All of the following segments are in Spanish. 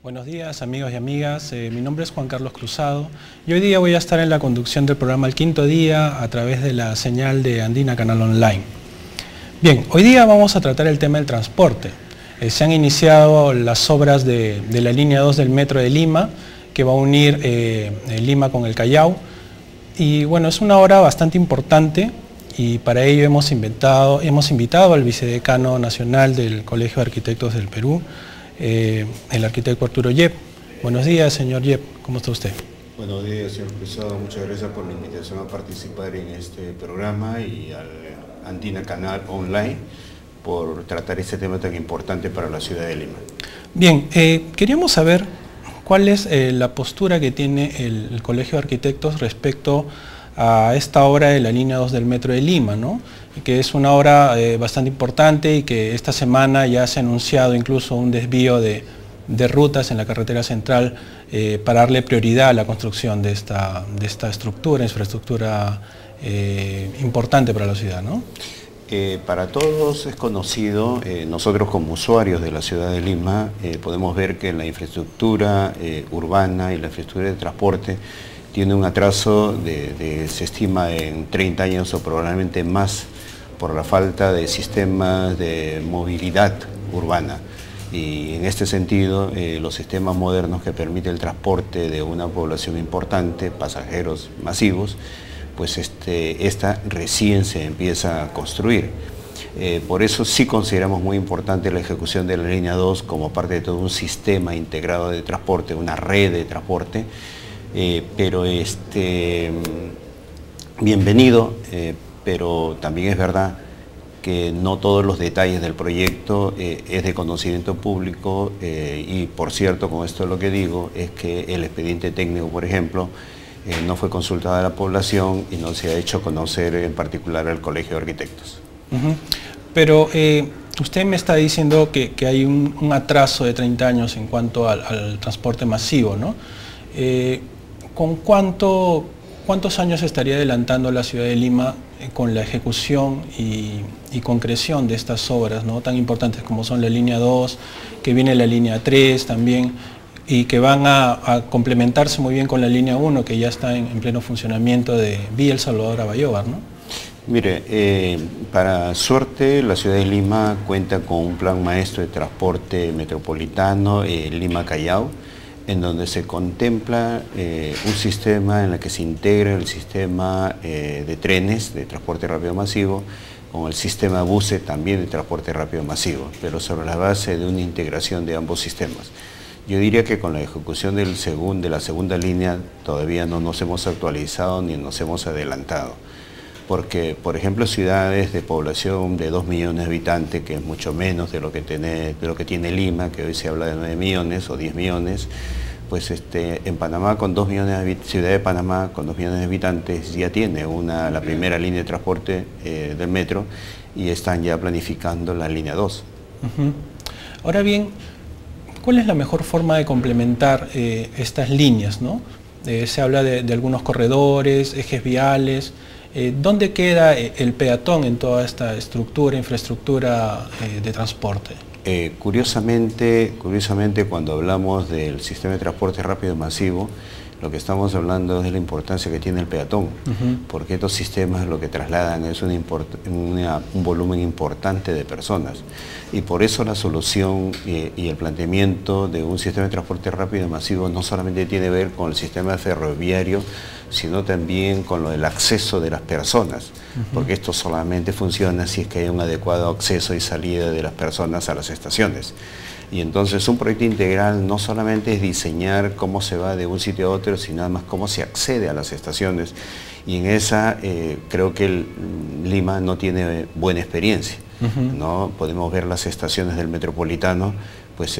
Buenos días amigos y amigas, mi nombre es Juan Carlos Cruzado y hoy día voy a estar en la conducción del programa El Quinto Día a través de la señal de Andina Canal Online. Bien, hoy día vamos a tratar el tema del transporte. Se han iniciado las obras de la línea 2 del Metro de Lima, que va a unir Lima con el Callao. Y bueno, es una obra bastante importante y para ello hemos invitado al vicedecano nacional del Colegio de Arquitectos del Perú, el arquitecto Arturo Yep. Buenos días, señor Yep, ¿cómo está usted? Buenos días, señor Cruzado, muchas gracias por la invitación a participar en este programa y al Andina Canal Online por tratar este tema tan importante para la ciudad de Lima. Bien, queríamos saber cuál es la postura que tiene el Colegio de Arquitectos respecto a esta obra de la línea 2 del Metro de Lima, ¿no? Que es una obra bastante importante y que esta semana ya se ha anunciado incluso un desvío de rutas en la carretera central para darle prioridad a la construcción de esta infraestructura importante para la ciudad, ¿no? Para todos es conocido, nosotros como usuarios de la ciudad de Lima podemos ver que la infraestructura urbana y la infraestructura de transporte tiene un atraso se estima en 30 años o probablemente más por la falta de sistemas de movilidad urbana. Y en este sentido, los sistemas modernos que permiten el transporte de una población importante, pasajeros masivos, pues esta recién se empieza a construir. Por eso sí consideramos muy importante la ejecución de la línea 2 como parte de todo un sistema integrado de transporte, una red de transporte, pero bienvenido, pero también es verdad que no todos los detalles del proyecto es de conocimiento público y por cierto, con esto lo que digo es que el expediente técnico, por ejemplo, no fue consultada a la población y no se ha hecho conocer en particular al Colegio de Arquitectos. Pero usted me está diciendo que hay un atraso de 30 años en cuanto al transporte masivo, ¿no? ¿Con cuántos años estaría adelantando la ciudad de Lima con la ejecución y concreción de estas obras, ¿no?, tan importantes como son la línea 2, que viene la línea 3 también, y que van a complementarse muy bien con la línea 1, que ya está en pleno funcionamiento de Villa El Salvador a Bayóvar, ¿no? Mire, para suerte la ciudad de Lima cuenta con un plan maestro de transporte metropolitano, Lima-Callao, en donde se contempla un sistema en el que se integra el sistema de trenes de transporte rápido masivo con el sistema buses también de transporte rápido masivo, pero sobre la base de una integración de ambos sistemas. Yo diría que con la ejecución de la segunda línea todavía no nos hemos actualizado ni nos hemos adelantado, porque por ejemplo ciudades de población de 2 millones de habitantes, que es mucho menos de lo que tiene Lima, que hoy se habla de 9 millones o 10 millones, pues en Panamá, con 2 millones de ciudad de Panamá con 2 millones de habitantes ya tiene la primera línea de transporte del metro y están ya planificando la línea 2. Ahora bien, ¿cuál es la mejor forma de complementar estas líneas, ¿no? Se habla de algunos corredores, ejes viales. ¿Dónde queda el peatón en toda esta infraestructura de transporte? Curiosamente, cuando hablamos del sistema de transporte rápido y masivo, lo que estamos hablando es de la importancia que tiene el peatón, porque estos sistemas lo que trasladan es un volumen importante de personas. Y por eso la solución y el planteamiento de un sistema de transporte rápido y masivo no solamente tiene que ver con el sistema ferroviario, sino también con lo del acceso de las personas, porque esto solamente funciona si es que hay un adecuado acceso y salida de las personas a las estaciones. Y entonces un proyecto integral no solamente es diseñar cómo se va de un sitio a otro, sino además cómo se accede a las estaciones. Y en esa creo que Lima no tiene buena experiencia. ¿No? Podemos ver las estaciones del Metropolitano, pues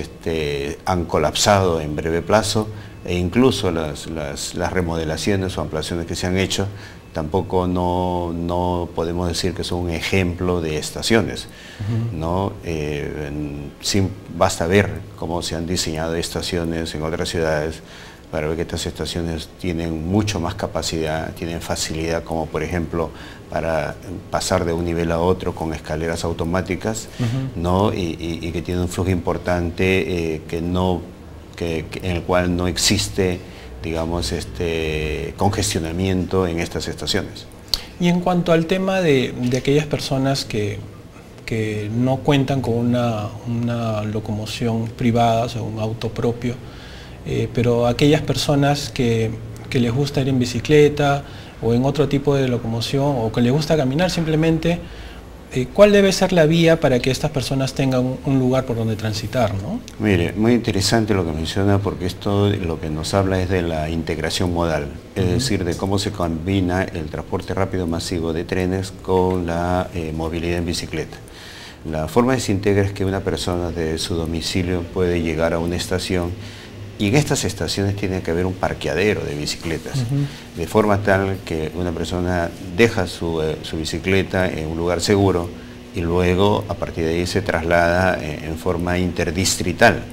han colapsado en breve plazo, e incluso las remodelaciones o ampliaciones que se han hecho tampoco no podemos decir que son un ejemplo de estaciones. ¿No? Basta ver cómo se han diseñado estaciones en otras ciudades para ver que estas estaciones tienen mucho más capacidad, tienen facilidad, como por ejemplo para pasar de un nivel a otro con escaleras automáticas, ¿no? y que tiene un flujo importante en el cual no existe, digamos, congestionamiento en estas estaciones. Y en cuanto al tema de aquellas personas que no cuentan con una locomoción privada, o sea, un auto propio, pero aquellas personas que les gusta ir en bicicleta o en otro tipo de locomoción, o que les gusta caminar simplemente, ¿cuál debe ser la vía para que estas personas tengan un lugar por donde transitar, ¿no? Mire, muy interesante lo que menciona, porque esto lo que nos habla es de la integración modal, es decir, de cómo se combina el transporte rápido masivo de trenes con la movilidad en bicicleta. La forma de se integra es que una persona de su domicilio puede llegar a una estación, y en estas estaciones tiene que haber un parqueadero de bicicletas, de forma tal que una persona deja su bicicleta en un lugar seguro y luego a partir de ahí se traslada en forma interdistrital,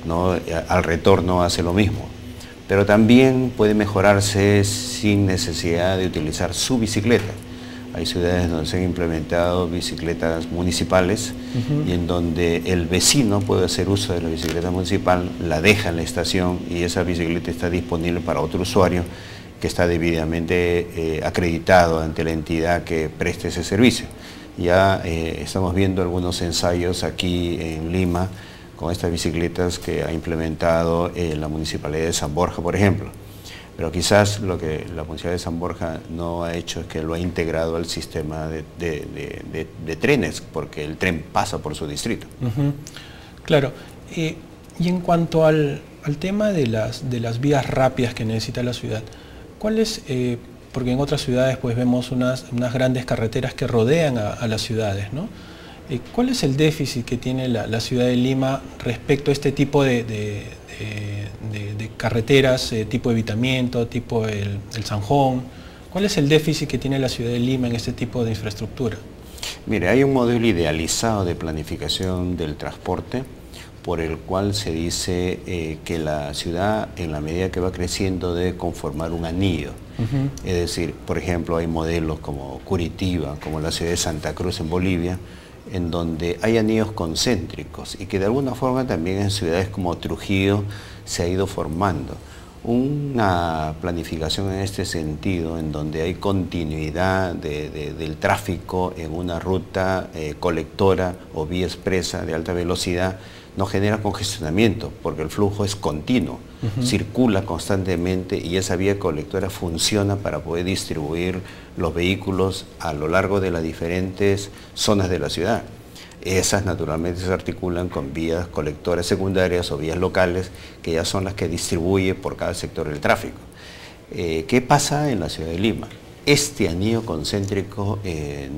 ¿no? Al retorno hace lo mismo. Pero también puede mejorarse sin necesidad de utilizar su bicicleta. Hay ciudades donde se han implementado bicicletas municipales y en donde el vecino puede hacer uso de la bicicleta municipal, la deja en la estación y esa bicicleta está disponible para otro usuario que está debidamente acreditado ante la entidad que preste ese servicio. Ya estamos viendo algunos ensayos aquí en Lima con estas bicicletas que ha implementado la Municipalidad de San Borja, por ejemplo. Pero quizás lo que la Municipalidad de San Borja no ha hecho es que lo ha integrado al sistema de trenes, porque el tren pasa por su distrito. Claro. Y en cuanto al tema de las vías rápidas que necesita la ciudad, ¿cuál es, porque en otras ciudades pues vemos unas grandes carreteras que rodean a las ciudades, ¿no? ¿Cuál es el déficit que tiene la ciudad de Lima respecto a este tipo de carreteras, tipo evitamiento, tipo el Zanjón? ¿Cuál es el déficit que tiene la ciudad de Lima en este tipo de infraestructura? Mire, hay un modelo idealizado de planificación del transporte por el cual se dice que la ciudad, en la medida que va creciendo, debe conformar un anillo. Es decir, por ejemplo, hay modelos como Curitiba, como la ciudad de Santa Cruz en Bolivia, en donde hay anillos concéntricos y que de alguna forma también en ciudades como Trujillo se ha ido formando. Una planificación en este sentido, en donde hay continuidad del tráfico en una ruta colectora o vía expresa de alta velocidad, no genera congestionamiento porque el flujo es continuo, circula constantemente y esa vía colectora funciona para poder distribuir los vehículos a lo largo de las diferentes zonas de la ciudad. Esas naturalmente se articulan con vías colectoras secundarias o vías locales, que ya son las que distribuye por cada sector el tráfico. ¿Qué pasa en la ciudad de Lima? Este anillo concéntrico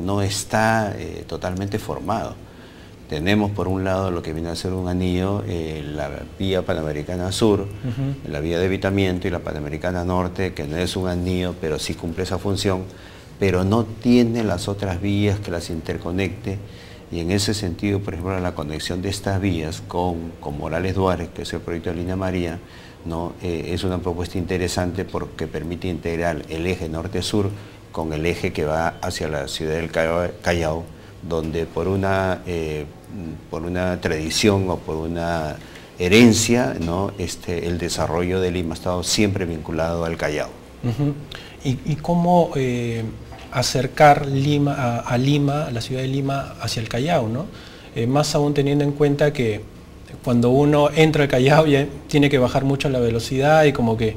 no está totalmente formado. Tenemos por un lado lo que viene a ser un anillo, la vía Panamericana Sur, la vía de evitamiento, y la Panamericana Norte, que no es un anillo, pero sí cumple esa función, pero no tiene las otras vías que las interconecte. Y en ese sentido, por ejemplo, la conexión de estas vías con Morales Duárez, que es el proyecto de Línea María, ¿no? Es una propuesta interesante porque permite integrar el eje norte-sur con el eje que va hacia la ciudad del Callao, donde por una tradición o por una herencia, ¿no? El desarrollo de Lima ha estado siempre vinculado al Callao. ¿Y cómo acercar Lima a la ciudad de Lima hacia el Callao, ¿no? Más aún teniendo en cuenta que cuando uno entra al Callao ya tiene que bajar mucho la velocidad y como que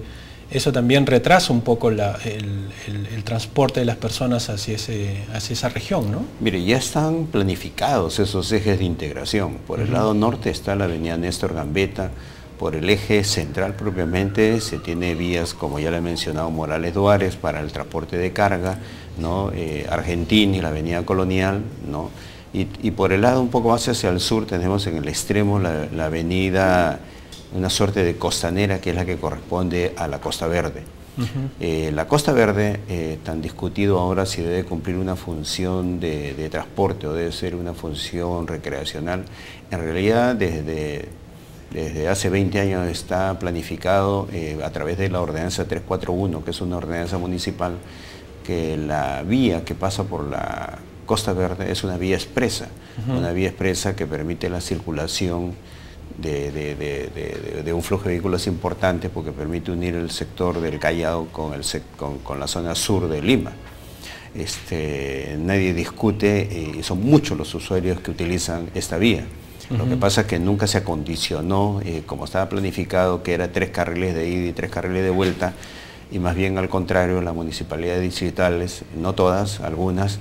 eso también retrasa un poco el transporte de las personas hacia esa región, ¿no? Mire, ya están planificados esos ejes de integración. Por el lado norte está la avenida Néstor Gambetta. Por el eje central propiamente se tiene vías, como ya le he mencionado, Morales Duárez para el transporte de carga, ¿no? Argentina y la avenida Colonial, ¿no? Y por el lado un poco más hacia el sur tenemos en el extremo la avenida, una suerte de costanera que es la que corresponde a la Costa Verde. La Costa Verde, tan discutido ahora si debe cumplir una función de transporte o debe ser una función recreacional, en realidad desde hace 20 años está planificado a través de la ordenanza 341, que es una ordenanza municipal, que la vía que pasa por la Costa Verde es una vía expresa, una vía expresa que permite la circulación de un flujo de vehículos importante porque permite unir el sector del Callao con la zona sur de Lima. Nadie discute y son muchos los usuarios que utilizan esta vía. Lo que pasa es que nunca se acondicionó, como estaba planificado, que era 3 carriles de ida y 3 carriles de vuelta, y más bien al contrario, las municipalidades distritales, no todas, algunas,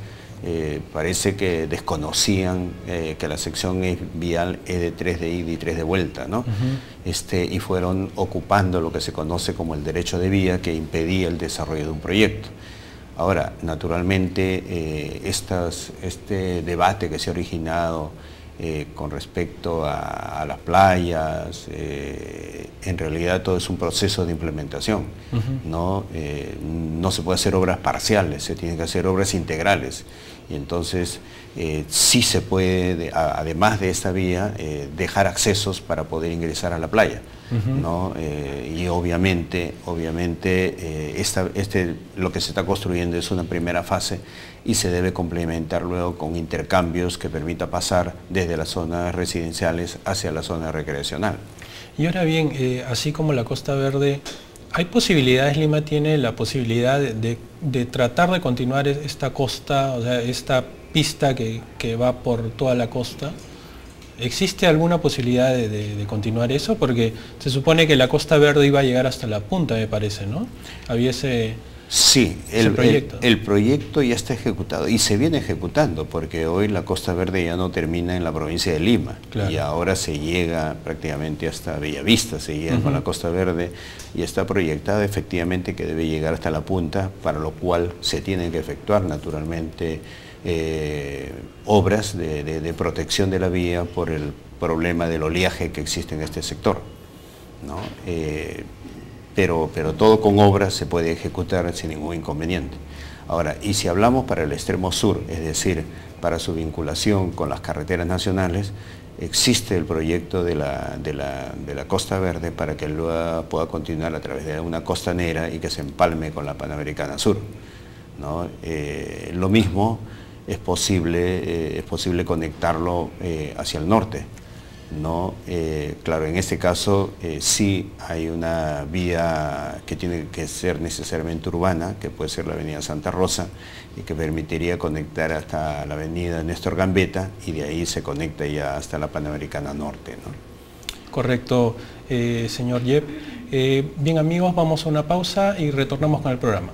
parece que desconocían que la sección vial es de 3 de ida y 3 de vuelta, ¿no? Y fueron ocupando lo que se conoce como el derecho de vía que impedía el desarrollo de un proyecto. Ahora, naturalmente, este debate que se ha originado con respecto a las playas, en realidad todo es un proceso de implementación, ¿no? No se puede hacer obras parciales, se tienen que hacer obras integrales, y entonces sí se puede, además de esta vía, dejar accesos para poder ingresar a la playa, ¿no? Y obviamente lo que se está construyendo es una primera fase y se debe complementar luego con intercambios que permita pasar desde las zonas residenciales hacia la zona recreacional. Y ahora bien, así como la Costa Verde, ¿hay posibilidades, Lima tiene la posibilidad de tratar de continuar esta costa, o sea, esta pista que va por toda la costa? ¿Existe alguna posibilidad de continuar eso? Porque se supone que la Costa Verde iba a llegar hasta la punta, me parece, ¿no? Había ese proyecto. El proyecto ya está ejecutado y se viene ejecutando porque hoy la Costa Verde ya no termina en la provincia de Lima, claro. Y ahora se llega prácticamente hasta Bellavista, se llega con la Costa Verde y está proyectada efectivamente que debe llegar hasta la punta, para lo cual se tienen que efectuar naturalmente obras de protección de la vía por el problema del oleaje que existe en este sector, ¿no? Pero todo con obras se puede ejecutar sin ningún inconveniente. Ahora, y si hablamos para el extremo sur, es decir, para su vinculación con las carreteras nacionales, existe el proyecto de la Costa Verde para que luego pueda continuar a través de una costanera y que se empalme con la Panamericana Sur, ¿no? Lo mismo es posible conectarlo hacia el norte, ¿no? Claro, en este caso sí hay una vía que tiene que ser necesariamente urbana, que puede ser la avenida Santa Rosa, y que permitiría conectar hasta la avenida Néstor Gambetta, y de ahí se conecta ya hasta la Panamericana Norte, ¿no? Correcto, señor Yep. Bien amigos, vamos a una pausa y retornamos con el programa.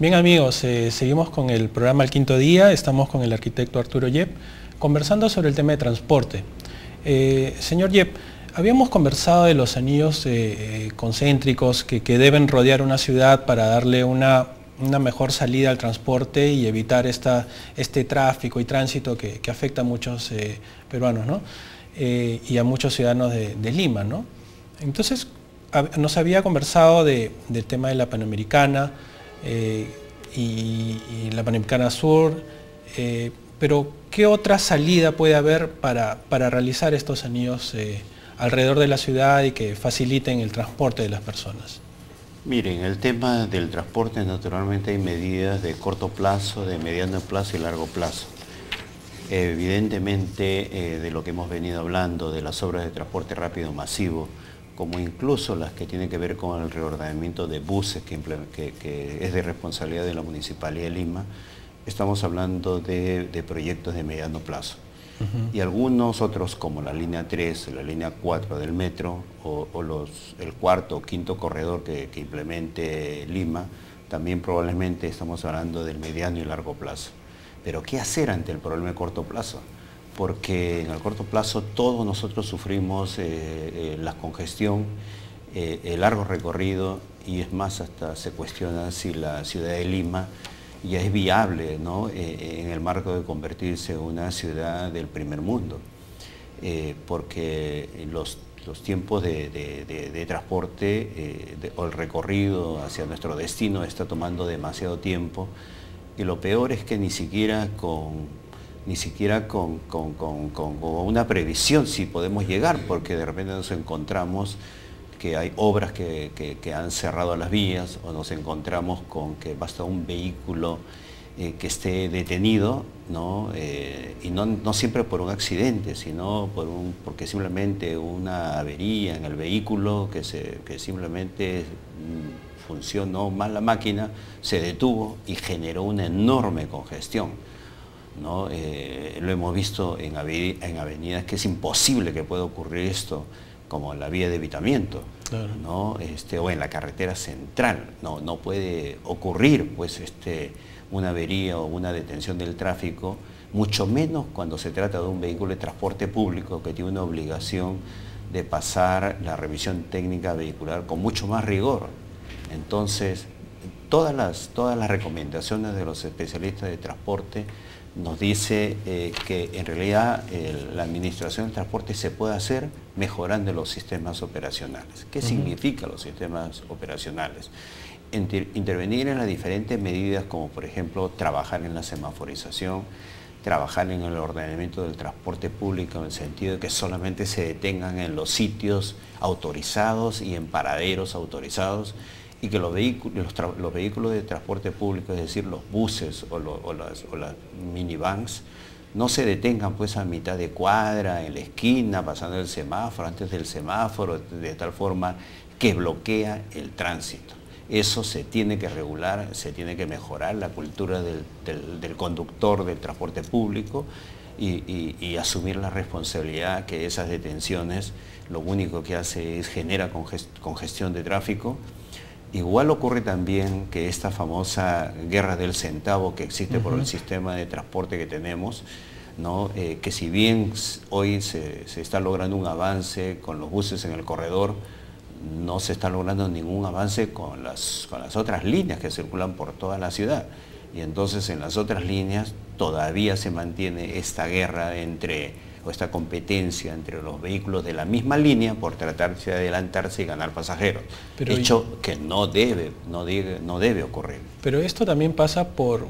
Bien amigos, seguimos con el programa El Quinto Día, estamos con el arquitecto Arturo Yep, conversando sobre el tema de transporte. Señor Yep, habíamos conversado de los anillos concéntricos que deben rodear una ciudad para darle una mejor salida al transporte y evitar este tráfico y tránsito que afecta a muchos peruanos, ¿no? Y a muchos ciudadanos de Lima, ¿no? Entonces, nos había conversado del tema de la Panamericana y la Panamericana Sur, pero ¿qué otra salida puede haber para realizar estos anillos alrededor de la ciudad y que faciliten el transporte de las personas? Miren, el tema del transporte naturalmente hay medidas de corto plazo, de mediano plazo y largo plazo. Evidentemente, de lo que hemos venido hablando, de las obras de transporte rápido masivo, como incluso las que tienen que ver con el reordenamiento de buses que es de responsabilidad de la Municipalidad de Lima, estamos hablando de proyectos de mediano plazo. Y algunos otros, como la línea 3, la línea 4 del metro, o el cuarto o quinto corredor que implemente Lima, también probablemente estamos hablando del mediano y largo plazo. Pero ¿qué hacer ante el problema de corto plazo? Porque en el corto plazo todos nosotros sufrimos la congestión, el largo recorrido, y es más, hasta se cuestiona si la ciudad de Lima ya es viable, ¿no? En el marco de convertirse en una ciudad del primer mundo, porque los tiempos de transporte o el recorrido hacia nuestro destino está tomando demasiado tiempo, y lo peor es que ni siquiera con una previsión si podemos llegar, porque de repente nos encontramos que hay obras que han cerrado las vías, o nos encontramos con que basta un vehículo que esté detenido, ¿no? Y no siempre por un accidente, sino porque simplemente una avería en el vehículo, que simplemente funcionó mal la máquina, se detuvo y generó una enorme congestión, ¿no? Lo hemos visto en avenidas que es imposible que pueda ocurrir esto, como la vía de evitamiento, claro, ¿no? O en la carretera central, no puede ocurrir pues, una avería o una detención del tráfico, mucho menos cuando se trata de un vehículo de transporte público que tiene una obligación de pasar la revisión técnica vehicular con mucho más rigor. Entonces, todas las recomendaciones de los especialistas de transporte nos dice que en realidad la administración del transporte se puede hacer mejorando los sistemas operacionales. ¿Qué significa los sistemas operacionales? Intervenir en las diferentes medidas, como por ejemplo trabajar en la semaforización, trabajar en el ordenamiento del transporte público, en el sentido de que solamente se detengan en los sitios autorizados y en paraderos autorizados, y que los vehículos de transporte público, es decir, los buses o las minivans, no se detengan pues a mitad de cuadra, en la esquina, pasando el semáforo, antes del semáforo, de tal forma que bloquea el tránsito. Eso se tiene que regular, se tiene que mejorar la cultura del conductor del transporte público y asumir la responsabilidad que esas detenciones lo único que hace es genera congestión de tráfico. Igual ocurre también que esta famosa guerra del centavo que existe por el sistema de transporte que tenemos, ¿no? Que si bien hoy se está logrando un avance con los buses en el corredor, no se está logrando ningún avance con las otras líneas que circulan por toda la ciudad. Y entonces en las otras líneas todavía se mantiene esta guerra o esta competencia entre los vehículos de la misma línea por tratarse de adelantarse y ganar pasajeros. Hecho que no debe ocurrir. Pero esto también pasa por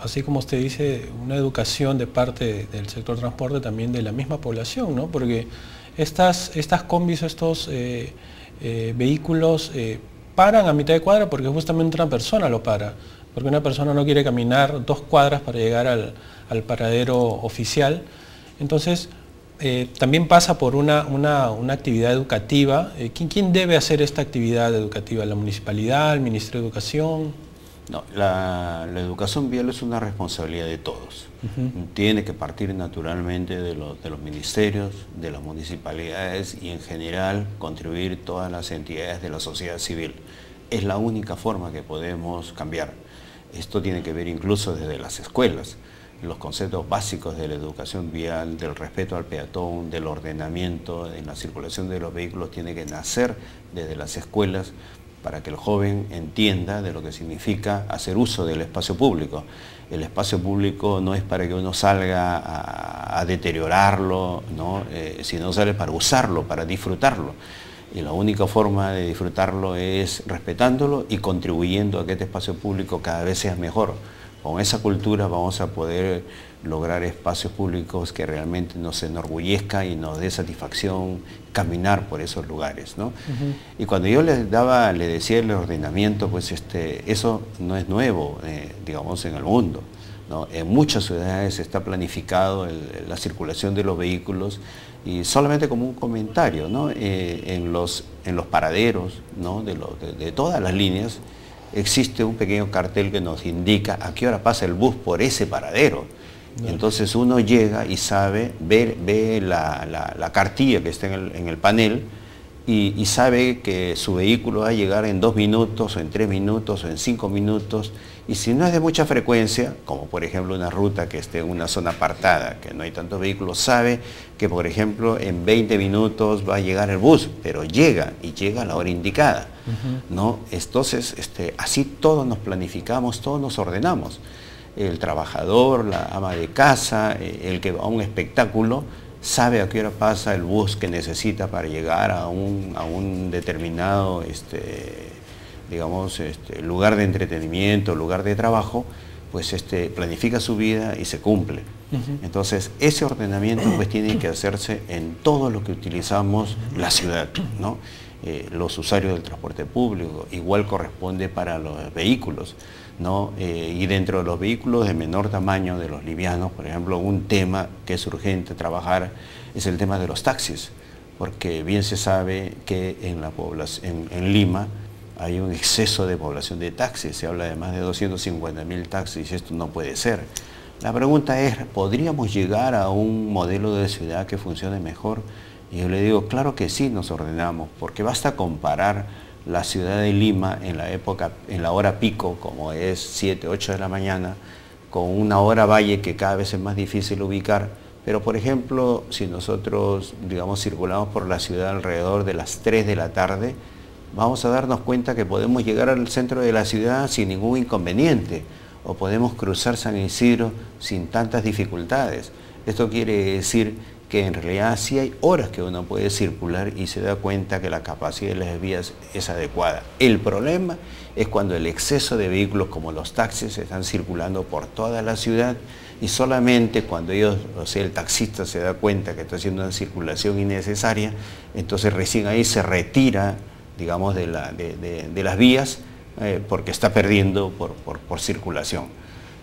así como usted dice, una educación de parte del sector transporte, también de la misma población, ¿no? Porque estas combis, estos vehículos paran a mitad de cuadra porque justamente una persona lo para, porque una persona no quiere caminar 2 cuadras para llegar al paradero oficial. Entonces, también pasa por una actividad educativa. ¿Quién debe hacer esta actividad educativa? ¿La municipalidad, el Ministerio de Educación? No, la educación vial es una responsabilidad de todos. Tiene que partir naturalmente de los ministerios, de las municipalidades y en general contribuir todas las entidades de la sociedad civil. Es la única forma que podemos cambiar. Esto tiene que ver incluso desde las escuelas. Los conceptos básicos de la educación vial, del respeto al peatón, del ordenamiento en la circulación de los vehículos tiene que nacer desde las escuelas para que el joven entienda de lo que significa hacer uso del espacio público. El espacio público no es para que uno salga a deteriorarlo, ¿no? Sino sale para usarlo, para disfrutarlo. Y la única forma de disfrutarlo es respetándolo y contribuyendo a que este espacio público cada vez sea mejor. Con esa cultura vamos a poder lograr espacios públicos que realmente nos enorgullezca y nos dé satisfacción caminar por esos lugares, ¿no? Y cuando yo le decía el ordenamiento, pues eso no es nuevo, digamos, en el mundo, ¿no? En muchas ciudades está planificado la circulación de los vehículos y solamente como un comentario, ¿no? En los paraderos, ¿no? de todas las líneas existe un pequeño cartel que nos indica a qué hora pasa el bus por ese paradero. Entonces uno llega y sabe, ve la cartilla que está en el panel y sabe que su vehículo va a llegar en 2 minutos, o en 3 minutos, o en 5 minutos. Y si no es de mucha frecuencia, como por ejemplo una ruta que esté en una zona apartada, que no hay tantos vehículos, sabe que por ejemplo en 20 minutos va a llegar el bus, pero llega y llega a la hora indicada, ¿no? Entonces, así todos nos planificamos, todos nos ordenamos. El trabajador, la ama de casa, el que va a un espectáculo, sabe a qué hora pasa el bus que necesita para llegar a un determinado digamos, lugar de entretenimiento, lugar de trabajo, pues planifica su vida y se cumple. Entonces, ese ordenamiento pues tiene que hacerse en todo lo que utilizamos la ciudad, ¿no? Los usuarios del transporte público, igual corresponde para los vehículos, ¿no? Y dentro de los vehículos de menor tamaño, de los livianos, por ejemplo, un tema que es urgente trabajar es el tema de los taxis, porque bien se sabe que en Lima hay un exceso de población de taxis, se habla de más de 250.000 taxis y esto no puede ser. La pregunta es, ¿podríamos llegar a un modelo de ciudad que funcione mejor? Y yo le digo, claro que sí, nos ordenamos, porque basta comparar la ciudad de Lima en la hora pico, como es 7, 8 de la mañana, con una hora valle que cada vez es más difícil ubicar. Pero por ejemplo, si nosotros, digamos, circulamos por la ciudad alrededor de las 3 de la tarde, vamos a darnos cuenta que podemos llegar al centro de la ciudad sin ningún inconveniente, o podemos cruzar San Isidro sin tantas dificultades. Esto quiere decir que en realidad sí hay horas que uno puede circular y se da cuenta que la capacidad de las vías es adecuada. El problema es cuando el exceso de vehículos como los taxis están circulando por toda la ciudad y solamente cuando el taxista se da cuenta que está haciendo una circulación innecesaria, entonces recién ahí se retira, digamos, de las vías porque está perdiendo por circulación.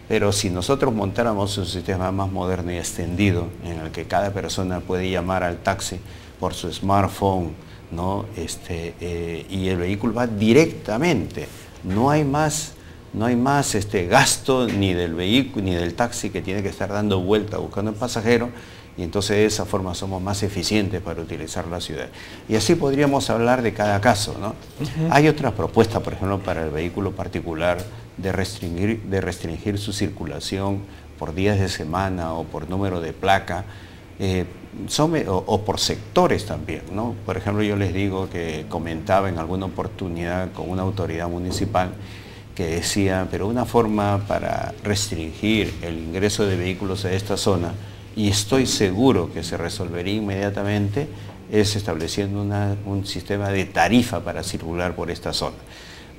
Pero si nosotros montáramos un sistema más moderno y extendido en el que cada persona puede llamar al taxi por su smartphone, ¿no? Y el vehículo va directamente, no hay más gasto ni del vehículo ni del taxi que tiene que estar dando vuelta buscando un pasajero, y entonces de esa forma somos más eficientes para utilizar la ciudad. Y así podríamos hablar de cada caso, ¿no? Hay otras propuestas, por ejemplo, para el vehículo particular de restringir su por días de semana o por número de placa, o por sectores también, ¿no? Por ejemplo, yo les digo que comentaba en alguna oportunidad con una autoridad municipal que decía, pero una forma para restringir el ingreso de vehículos a esta zona, y estoy seguro que se resolvería inmediatamente, es estableciendo un sistema de tarifa para circular por esta zona.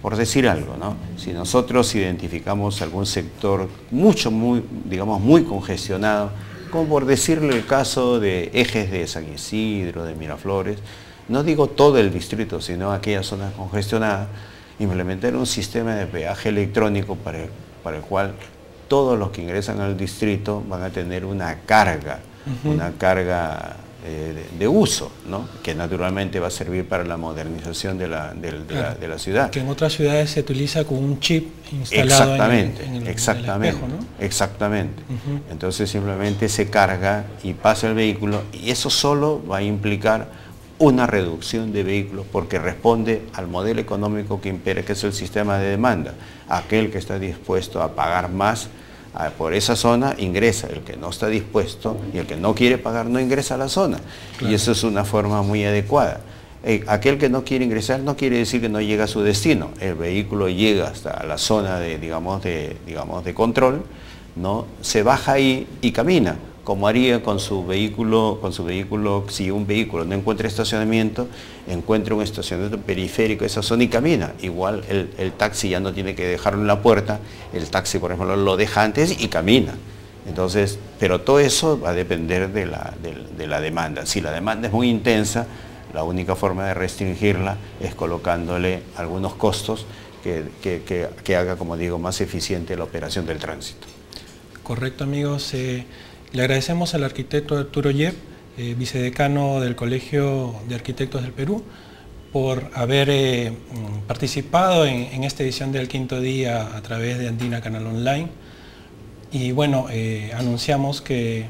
Por decir algo, ¿no? Si nosotros identificamos algún sector muy congestionado, como por decirle el caso de ejes de San Isidro, de Miraflores, no digo todo el distrito, sino aquellas zonas congestionadas, implementar un sistema de peaje electrónico para el cual todos los que ingresan al distrito van a tener una carga, de uso, ¿no? Que naturalmente va a servir para la modernización de la ciudad. Que en otras ciudades se utiliza con un chip instalado en el espejo, ¿no? Exactamente. Entonces simplemente se carga y pasa el vehículo, y eso solo va a implicar una reducción de vehículos porque responde al modelo económico que impera, que es el sistema de demanda. Aquel que está dispuesto a pagar más por esa zona ingresa, el que no está dispuesto y el que no quiere pagar no ingresa a la zona. Claro. Y eso es una forma muy adecuada. Aquel que no quiere ingresar no quiere decir que no llega a su destino. El vehículo llega hasta la zona de, digamos, de control, ¿no? Se baja ahí y camina, como haría con su vehículo, si un vehículo no encuentra estacionamiento, encuentra un estacionamiento periférico de esa zona y camina. Igual el taxi ya no tiene que dejarlo en la puerta, el taxi, por ejemplo, lo deja antes y camina. Entonces, pero todo eso va a depender de la demanda. Si la demanda es muy intensa, la única forma de restringirla es colocándole algunos costos que haga, como digo, más eficiente la operación del tránsito. Correcto, amigos. Le agradecemos al arquitecto Arturo Yep, vicedecano del Colegio de Arquitectos del Perú, por haber participado en esta edición del Quinto Día a través de Andina Canal Online. Y bueno, anunciamos que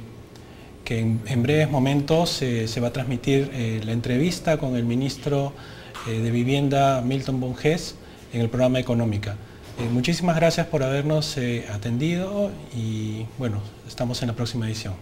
en breves momentos se va a transmitir la entrevista con el ministro de Vivienda, Milton Bonges, en el programa Económica. Muchísimas gracias por habernos atendido y bueno, estamos en la próxima edición.